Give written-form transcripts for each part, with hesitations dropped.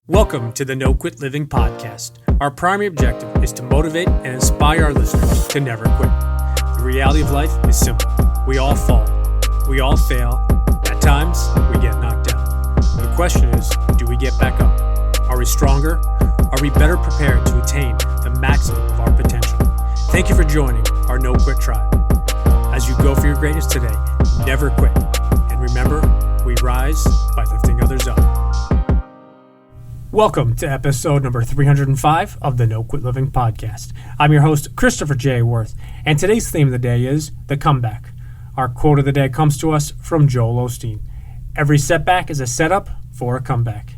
Welcome to the No Quit Living podcast. Our primary objective is to motivate and inspire our listeners to never quit. The reality of life is simple. We all fall. We all fail. At times, we get knocked down. The question is, do we get back up? Are we stronger? Are we better prepared to attain the maximum of our potential? Thank you for joining our No Quit tribe. As you go for your greatness today, never quit. And remember, we rise by lifting others up. Welcome to episode number 305 of the No Quit Living podcast. I'm your host, Christopher J. Worth, and today's theme of the day is the comeback. Our quote of the day comes to us from Joel Osteen. Every setback is a setup for a comeback.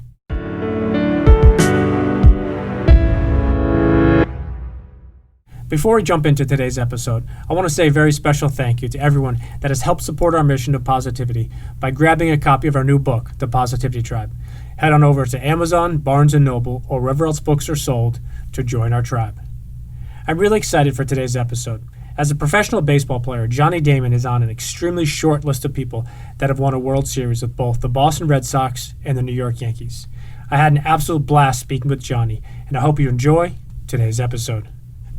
Before we jump into today's episode, I want to say a very special thank you to everyone that has helped support our mission of positivity by grabbing a copy of our new book, The Positivity Tribe. Head on over to Amazon, Barnes & Noble, or wherever else books are sold to join our tribe. I'm really excited for today's episode. As a professional baseball player, Johnny Damon is on an extremely short list of people that have won a World Series with both the Boston Red Sox and the New York Yankees. I had an absolute blast speaking with Johnny, and I hope you enjoy today's episode.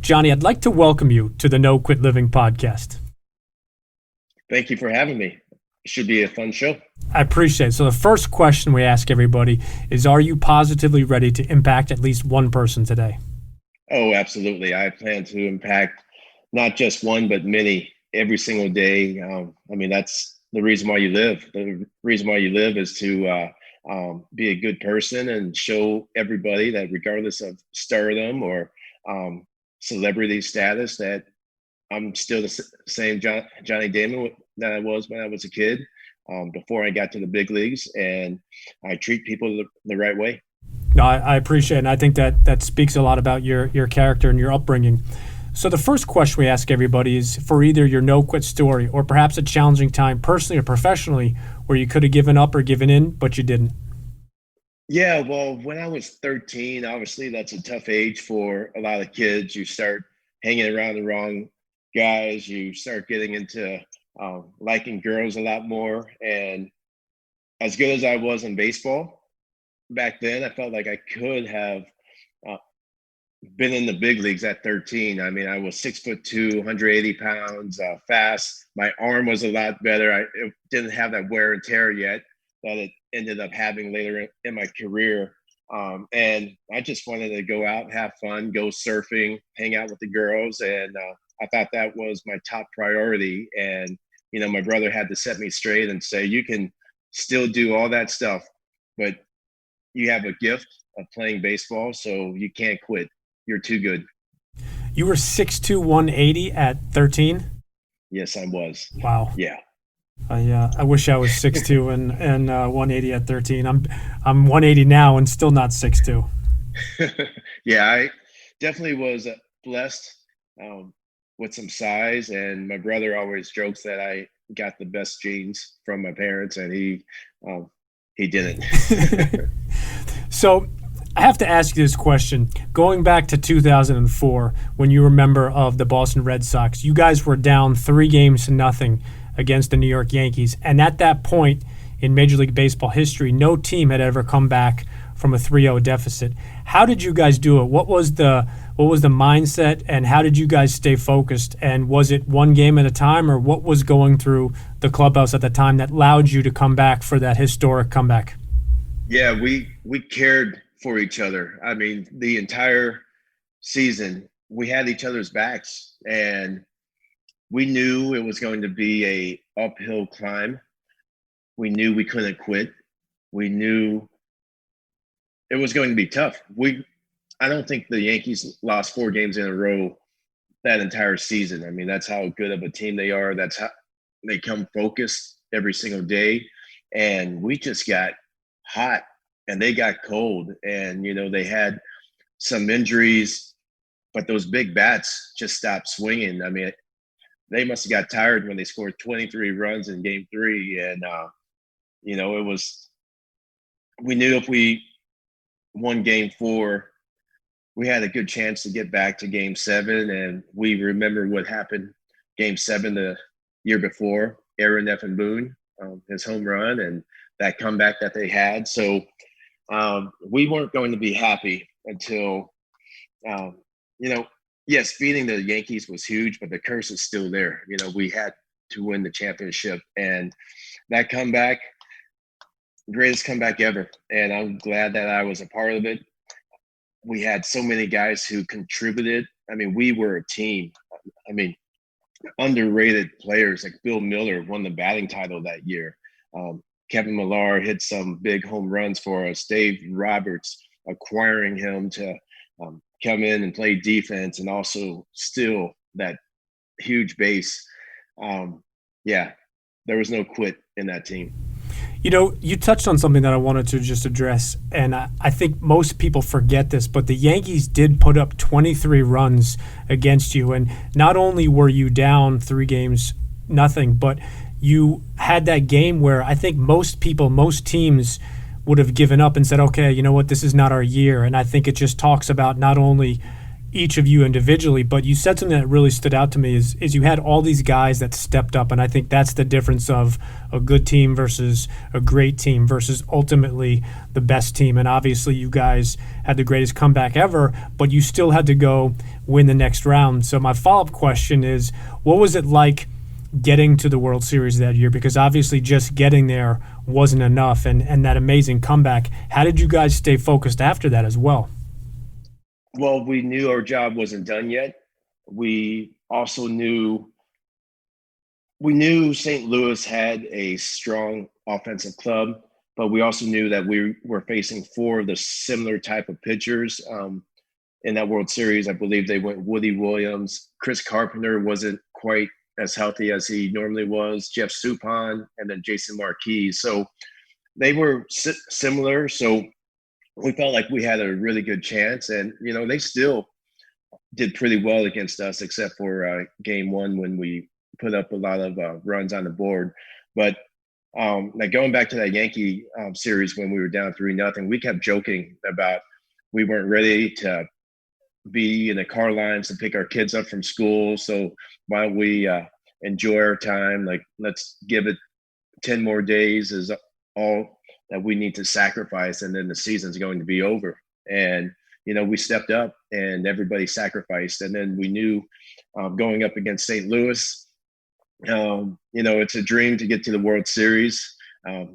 Johnny, I'd like to welcome you to the No Quit Living podcast. Thank you for having me. It should be a fun show. I appreciate it. So the first question we ask everybody is, are you positively ready to impact at least one person today? Oh, absolutely. I plan to impact not just one, but many every single day. That's the reason why you live. The reason why you live is to be a good person and show everybody that regardless of stardom or celebrity status, that I'm still the same Johnny Damon that I was when I was a kid, before I got to the big leagues, and I treat people the right way. No, I appreciate it, and I think that speaks a lot about your character and your upbringing. So the first question we ask everybody is for either your no-quit story or perhaps a challenging time personally or professionally where you could have given up or given in, but you didn't. Yeah, well, when I was 13, obviously that's a tough age for a lot of kids. You start hanging around the wrong guys. You start getting into liking girls a lot more. And as good as I was in baseball back then, I felt like I could have been in the big leagues at 13. I mean, I was 6'2", 180 pounds, fast. My arm was a lot better. It didn't have that wear and tear yet that it ended up having later in my career. And I just wanted to go out, have fun, go surfing, hang out with the girls. And I thought that was my top priority. And, you know, my brother had to set me straight and say, you can still do all that stuff, but you have a gift of playing baseball, so you can't quit. You're too good. You were 6'2", 180 at 13? Yes, I was. Wow. Yeah. I wish I was 6'2" and 180 at 13. I'm 180 now and still not 6'2". Yeah, I definitely was blessed with some size, and my brother always jokes that I got the best genes from my parents, and he didn't. So I have to ask you this question. Going back to 2004, when you were a member of the Boston Red Sox, you guys were down 3-0 against the New York Yankees. And at that point in Major League Baseball history, no team had ever come back from a 3-0 deficit. How did you guys do it? What was the mindset, and how did you guys stay focused? And was it one game at a time, or what was going through the clubhouse at the time that allowed you to come back for that historic comeback? Yeah, we cared for each other. I mean, the entire season, we had each other's backs, and we knew it was going to be a uphill climb. We knew we couldn't quit. We knew it was going to be tough. I don't think the Yankees lost 4 games in a row that entire season. I mean, that's how good of a team they are. That's how they come focused every single day. And we just got hot and they got cold. And, you know, they had some injuries, but those big bats just stopped swinging. I mean, they must have got tired when they scored 23 runs in game 3. And, you know, we knew if we won game 4, we had a good chance to get back to game 7. And we remember what happened game 7 the year before, Aaron Boone, his home run and that comeback that they had. So We weren't going to be happy until, um, you know, yes, beating the Yankees was huge, but the curse is still there. We had to win the championship, and that comeback, greatest comeback ever. And I'm glad that I was a part of it. We had so many guys who contributed. I mean, we were a team. I mean, underrated players like Bill Miller won the batting title that year. Kevin Millar hit some big home runs for us. Dave Roberts, acquiring him to come in and play defense and also steal that huge base. Yeah, there was no quit in that team. You touched on something that I wanted to just address, and I think most people forget this, but the Yankees did put up 23 runs against you, and not only were you down 3 games, nothing, but you had that game where I think most people, most teams would have given up and said, okay, you know what, this is not our year. And I think it just talks about not only each of you individually, but you said something that really stood out to me is you had all these guys that stepped up, and I think that's the difference of a good team versus a great team versus ultimately the best team. And obviously you guys had the greatest comeback ever, but you still had to go win the next round. So my follow-up question is, what was it like getting to the World Series that year? Because obviously just getting there wasn't enough, and that amazing comeback. How did you guys stay focused after that as well? Well, we knew our job wasn't done yet. We also knew St. Louis had a strong offensive club, but we also knew that we were facing 4 of the similar type of pitchers in that World Series. I believe they went Woody Williams. Chris Carpenter wasn't quite as healthy as he normally was. Jeff Suppan, and then Jason Marquis. So they were similar. So we felt like we had a really good chance, and they still did pretty well against us, except for game 1 when we put up a lot of runs on the board. But like going back to that Yankee series when we were down 3-0, we kept joking about we weren't ready to be in the car lines to pick our kids up from school. So why don't we enjoy our time? Like, let's give it 10 more days is all that we need to sacrifice, and then the season's going to be over. And we stepped up and everybody sacrificed. And then we knew going up against St. Louis, it's a dream to get to the World Series,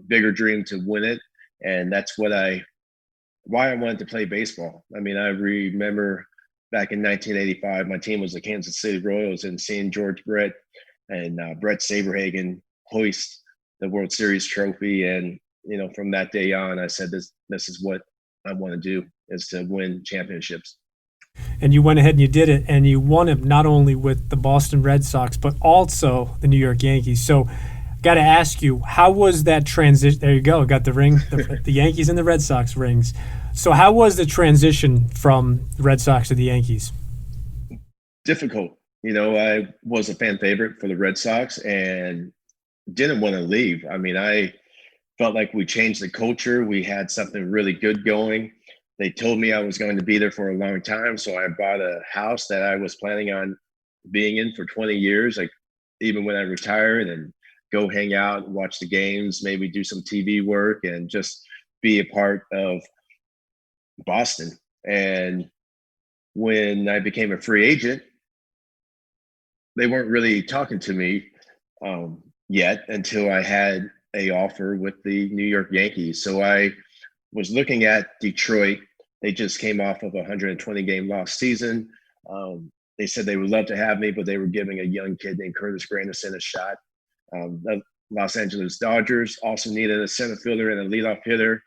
bigger dream to win it. And that's why I wanted to play baseball. I mean, I remember back in 1985, my team was the Kansas City Royals, and seeing George Brett and Brett Saberhagen hoist the World Series trophy. And, from that day on, I said, this is what I want to do, is to win championships. And you went ahead and you did it, and you won it not only with the Boston Red Sox, but also the New York Yankees. So got to ask you, how was that transition? There you go, got the ring, the Yankees and the Red Sox rings. So how was the transition from the Red Sox to the Yankees? Difficult. I was a fan favorite for the Red Sox and didn't want to leave. I mean, I felt like we changed the culture. We had something really good going. They told me I was going to be there for a long time, so I bought a house that I was planning on being in for 20 years, like even when I retired, and go hang out and watch the games, maybe do some TV work, and just be a part of Boston. And when I became a free agent, they weren't really talking to me yet until I had a offer with the New York Yankees. So I was looking at Detroit. They just came off of a 120 game lost season. They said they would love to have me, but they were giving a young kid named Curtis Granderson a shot. The Los Angeles Dodgers also needed a center fielder and a leadoff hitter.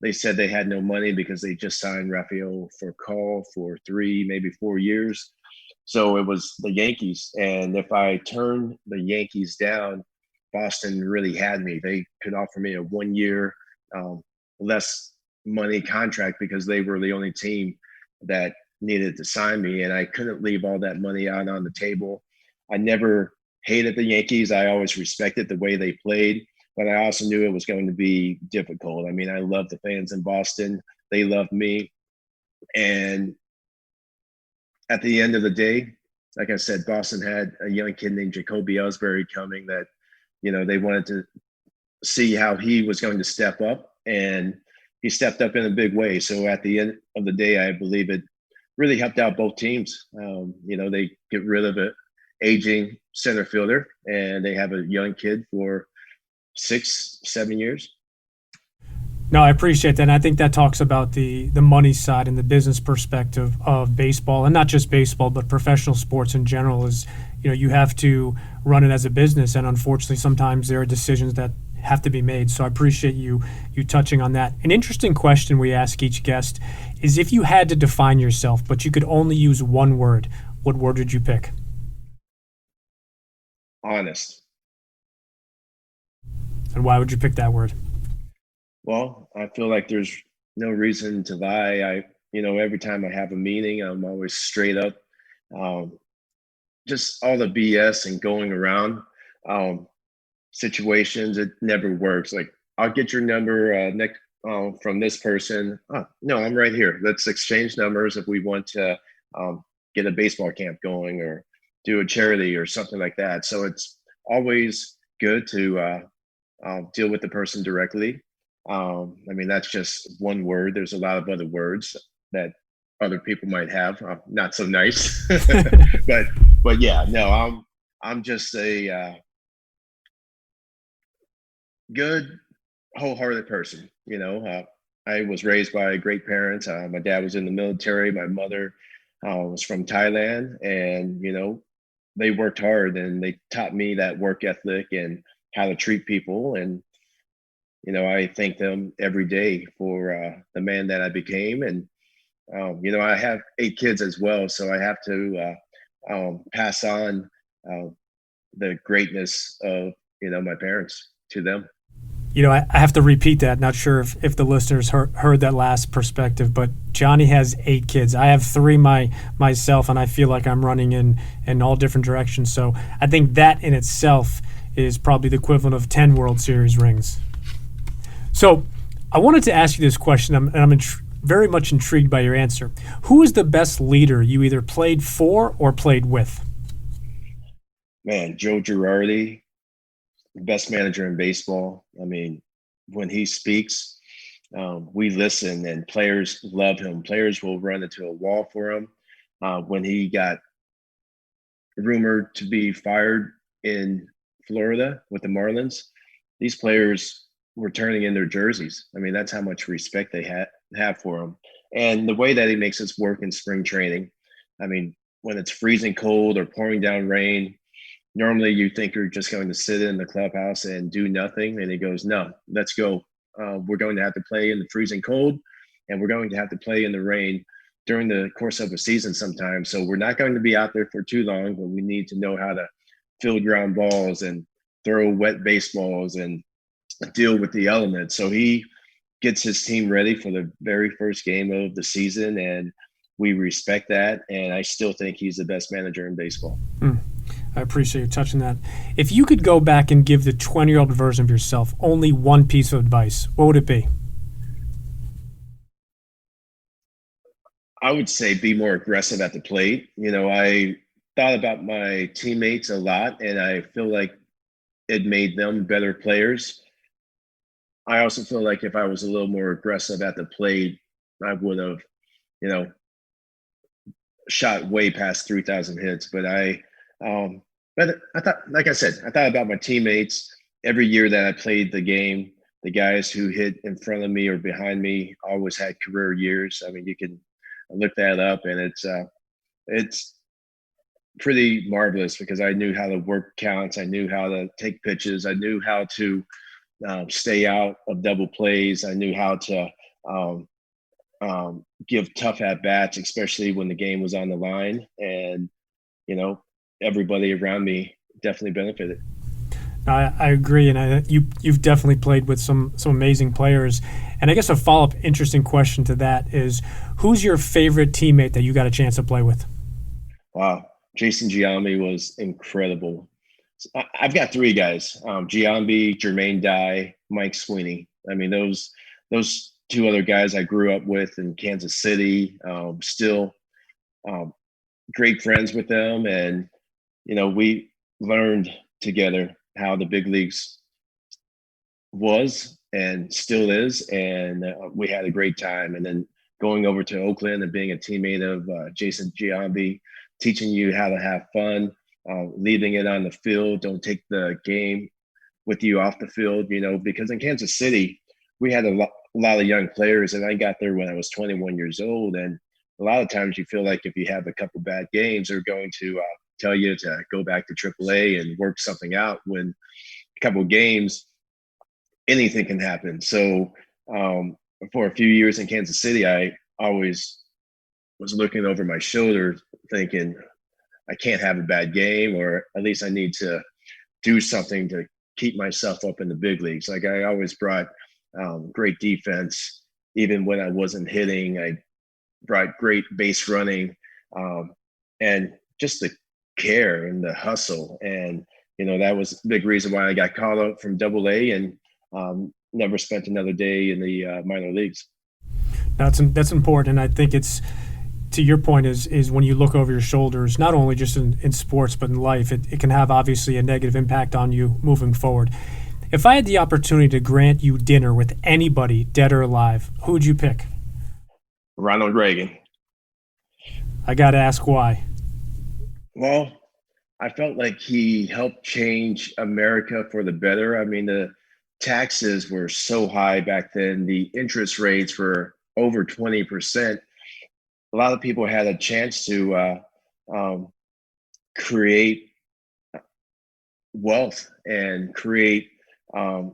They said they had no money because they just signed Rafael Furcal for 3, maybe 4 years. So it was the Yankees. And if I turned the Yankees down, Boston really had me. They could offer me a 1-year, less money contract because they were the only team that needed to sign me. And I couldn't leave all that money out on the table. I never hated the Yankees. I always respected the way they played, but I also knew it was going to be difficult. I mean, I love the fans in Boston. They loved me. And at the end of the day, like I said, Boston had a young kid named Jacoby Ellsbury coming that, they wanted to see how he was going to step up. And he stepped up in a big way. So at the end of the day, I believe it really helped out both teams. They get rid of an aging center fielder, and they have a young kid for 6, 7 years. No, I appreciate that. And I think that talks about the money side and the business perspective of baseball, and not just baseball, but professional sports in general. Is you have to run it as a business, and unfortunately, sometimes there are decisions that have to be made. So I appreciate you touching on that. An interesting question we ask each guest is if you had to define yourself, but you could only use one word, what word would you pick? Honest. And why would you pick that word? Well, I feel like there's no reason to lie. Every time I have a meeting, I'm always straight up. Just all the BS and going around situations, it never works. Like, I'll get your number next from this person. Oh, no, I'm right here. Let's exchange numbers if we want to get a baseball camp going or do a charity or something like that. So it's always good to deal with the person directly. That's just one word. There's a lot of other words that other people might have, not so nice, but yeah, no, I'm just a good, wholehearted person. I was raised by great parents. My dad was in the military. My mother was from Thailand, and they worked hard and they taught me that work ethic and how to treat people. And I thank them every day for the man that I became. And I have 8 kids as well, so I have to pass on the greatness of my parents to them. I have to repeat that. Not sure if the listeners heard that last perspective, but Johnny has 8 kids. I have 3 myself, and I feel like I'm running in all different directions. So I think that in itself is probably the equivalent of 10 World Series rings. So I wanted to ask you this question, and I'm very much intrigued by your answer. Who is the best leader you either played for or played with? Man, Joe Girardi, the best manager in baseball. I mean, when he speaks, we listen, and players love him. Players will run into a wall for him. When he got rumored to be fired in Florida with the Marlins, these players were turning in their jerseys. I mean, that's how much respect they have for him. And the way that he makes us work in spring training, I mean, when it's freezing cold or pouring down rain, normally you think you're just going to sit in the clubhouse and do nothing. And he goes, no, let's go. We're going to have to play in the freezing cold, and we're going to have to play in the rain during the course of a season sometimes. So we're not going to be out there for too long, but we need to know how to field ground balls and throw wet baseballs and deal with the elements. So he gets his team ready for the very first game of the season, and we respect that. And I still think he's the best manager in baseball. I appreciate you touching that. If you could go back and give the 20-year-old version of yourself only one piece of advice, what would it be? I would say be more aggressive at the plate. I thought about my teammates a lot, and I feel like it made them better players. I also feel like if I was a little more aggressive at the plate, I would have, you know, shot way past 3,000 hits. But I thought, like I said, I thought about my teammates every year that I played the game. The guys who hit in front of me or behind me always had career years. I mean, you can look that up, and it's pretty marvelous because I knew how to work counts. I knew how to take pitches. I knew how to stay out of double plays. I knew how to give tough at bats, especially when the game was on the line. And everybody around me definitely benefited. I agree, and you've definitely played with some amazing players. And I guess a follow-up interesting question to that is, who's your favorite teammate that you got a chance to play with? Wow, Jason Giambi was incredible. I've got 3 guys: Giambi, Jermaine Dye, Mike Sweeney. I mean, those 2 other guys I grew up with in Kansas City. Still great friends with them, and we learned together how the big leagues was and still is. And we had a great time. And then going over to Oakland and being a teammate of Jason Giambi, teaching you how to have fun, leaving it on the field. Don't take the game with you off the field, because in Kansas City, we had a lot of young players, and I got there when I was 21 years old. And a lot of times you feel like if you have a couple bad games, they're going to tell you to go back to AAA and work something out. When a couple of games, anything can happen. So for a few years in Kansas City, I always was looking over my shoulder thinking, I can't have a bad game, or at least I need to do something to keep myself up in the big leagues. Like I always brought great defense, even when I wasn't hitting. I brought great base running, and just the care and the hustle. And, that was a big reason why I got called up from AA and never spent another day in the minor leagues. That's important. And I think it's, to your point, is when you look over your shoulders, not only just in sports, but in life, it can have obviously a negative impact on you moving forward. If I had the opportunity to grant you dinner with anybody, dead or alive, who would you pick? Ronald Reagan. I got to ask why. Well, I felt like he helped change America for the better. I mean, the taxes were so high back then. The interest rates were over 20%. A lot of people had a chance to create wealth and create a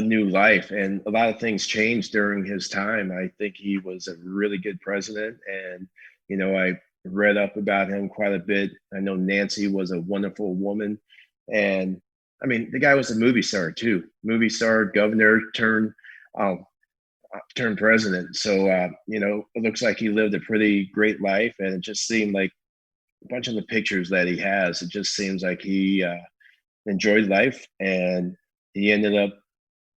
new life. And a lot of things changed during his time. I think he was a really good president. And, I read up about him quite a bit. I know Nancy was a wonderful woman. And I mean, the guy was a movie star too. Movie star, governor, turned president. So, it looks like he lived a pretty great life. And it just seemed like a bunch of the pictures that he has, it just seems like he enjoyed life, and he ended up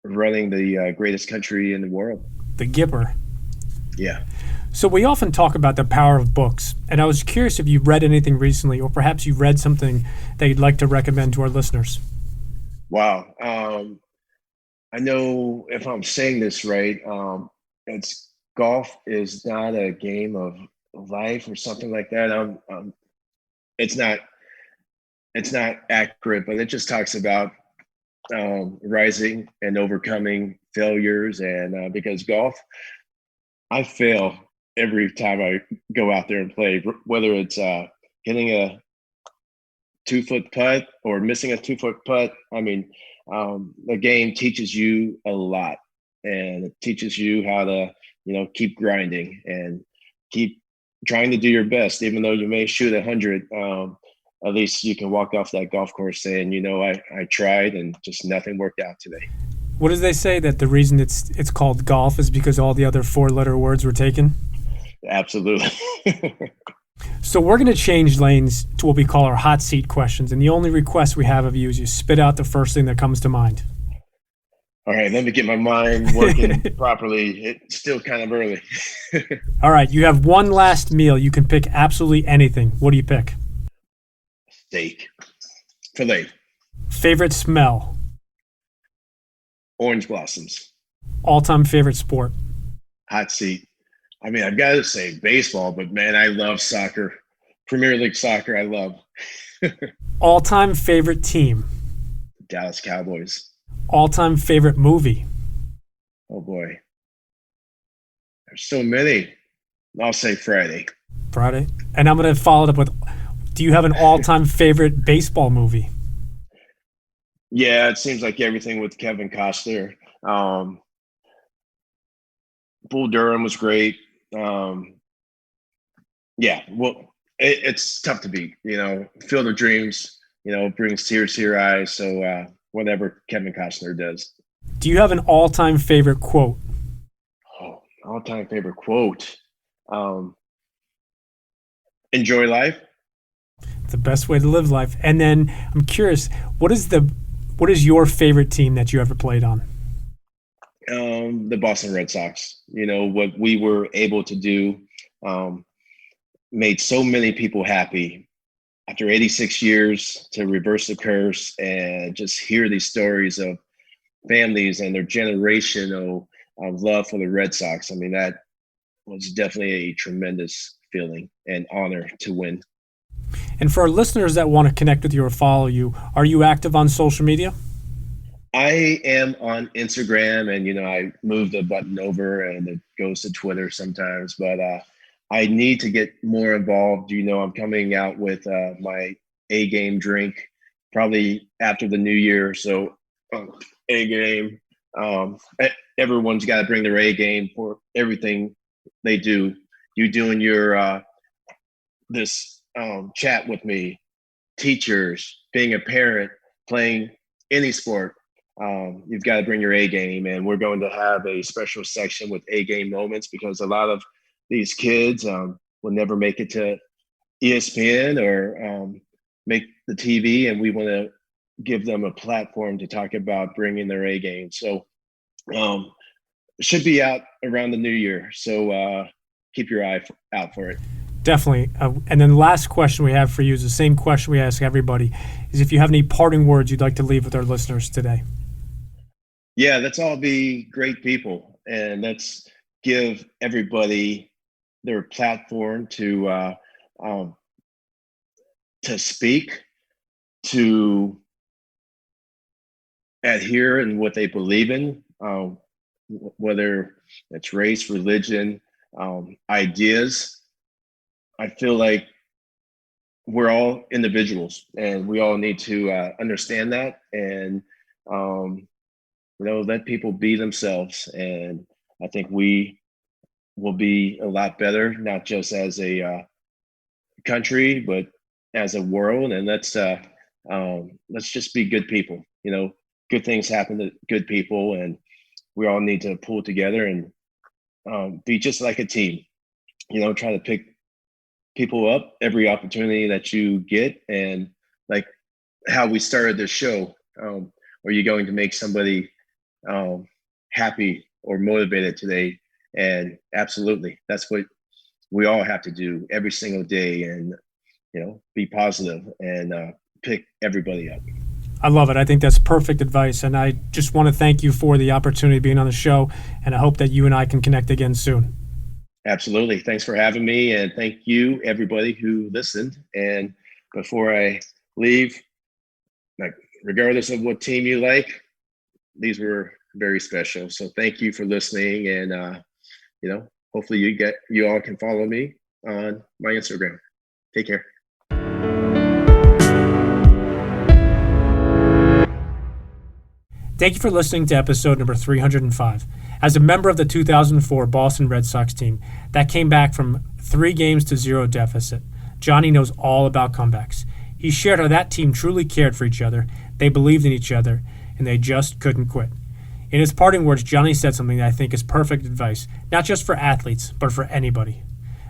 running the greatest country in the world. The Gipper. Yeah. So we often talk about the power of books, and I was curious if you read anything recently, or perhaps you read something that you'd like to recommend to our listeners. Wow. I know if I'm saying this right, it's golf is not a game of life or something like that. It's not accurate, but it just talks about rising and overcoming failures. And because golf, I fail every time I go out there and play, whether it's hitting a 2-foot putt or missing a 2-foot putt. I mean, the game teaches you a lot, and it teaches you how to, keep grinding and keep trying to do your best, even though you may shoot 100. At least you can walk off that golf course saying, I tried and just nothing worked out today. What does they say, that the reason it's called golf is because all the other 4-letter words were taken? Absolutely. So we're going to change lanes to what we call our hot seat questions. And the only request we have of you is you spit out the first thing that comes to mind. All right, let me get my mind working properly. It's still kind of early. All right, you have one last meal. You can pick absolutely anything. What do you pick? Steak. Filet. Favorite smell? Orange blossoms. All-time favorite sport? Hot seat. I mean, I've got to say baseball, but man, I love soccer. Premier League soccer, I love. All-time favorite team? Dallas Cowboys. All-time favorite movie? Oh boy. There's so many. I'll say Friday. Friday. And I'm going to follow it up with, do you have an all-time favorite baseball movie? Yeah, it seems like everything with Kevin Costner. Bull Durham was great. Yeah, well, it's tough to beat. Field of Dreams, brings tears to your eyes. So whatever Kevin Costner does. Do you have an all-time favorite quote? Oh, all-time favorite quote. Enjoy life. The best way to live life. And then I'm curious, what is your favorite team that you ever played on? The Boston Red Sox. What we were able to do made so many people happy. After 86 years, to reverse the curse and just hear these stories of families and their generational love for the Red Sox. I mean, that was definitely a tremendous feeling and honor to win. And for our listeners that want to connect with you or follow you, are you active on social media? I am on Instagram, and I move the button over and it goes to Twitter sometimes, but I need to get more involved. I'm coming out with my A game drink probably after the new year. So A game, everyone's got to bring their A game for everything they do. You doing your this chat with me, teachers, being a parent, playing any sport. You've got to bring your A game, and we're going to have a special section with A game moments, because a lot of these kids will never make it to ESPN or make the TV, and we want to give them a platform to talk about bringing their A game. So it should be out around the new year. So keep your eye out for it. Definitely. And then the last question we have for you is the same question we ask everybody, is if you have any parting words you'd like to leave with our listeners today. Yeah, let's all be great people, and let's give everybody their platform to speak, to adhere in what they believe in, whether it's race, religion, ideas. I feel like we're all individuals, and we all need to understand that, and let people be themselves. And I think we will be a lot better, not just as a country, but as a world. And let's just be good people. Good things happen to good people, and we all need to pull together and be just like a team. Try to pick people up every opportunity that you get, and like how we started this show. Are you going to make somebody happy or motivated today? And absolutely, that's what we all have to do every single day, and be positive and pick everybody up. I love it. I think that's perfect advice, and I just want to thank you for the opportunity of being on the show, and I hope that you and I can connect again soon. Absolutely. Thanks for having me, and thank you everybody who listened. And before I leave, regardless of what team you like, these were very special. So thank you for listening, and hopefully you all can follow me on my Instagram. Take care. Thank you for listening to episode number 305. As a member of the 2004 Boston Red Sox team that came back from 3 games to 0 deficit, Johnny knows all about comebacks. He shared how that team truly cared for each other, they believed in each other, and they just couldn't quit. In his parting words, Johnny said something that I think is perfect advice, not just for athletes, but for anybody,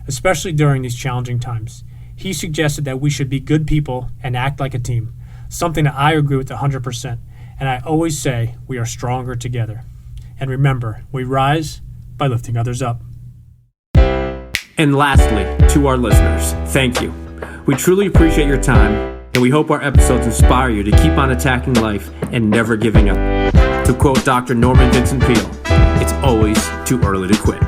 especially during these challenging times. He suggested that we should be good people and act like a team, something that I agree with 100%. And I always say we are stronger together. And remember, we rise by lifting others up. And lastly, to our listeners, thank you. We truly appreciate your time, and we hope our episodes inspire you to keep on attacking life and never giving up. To quote Dr. Norman Vincent Peale, it's always too early to quit.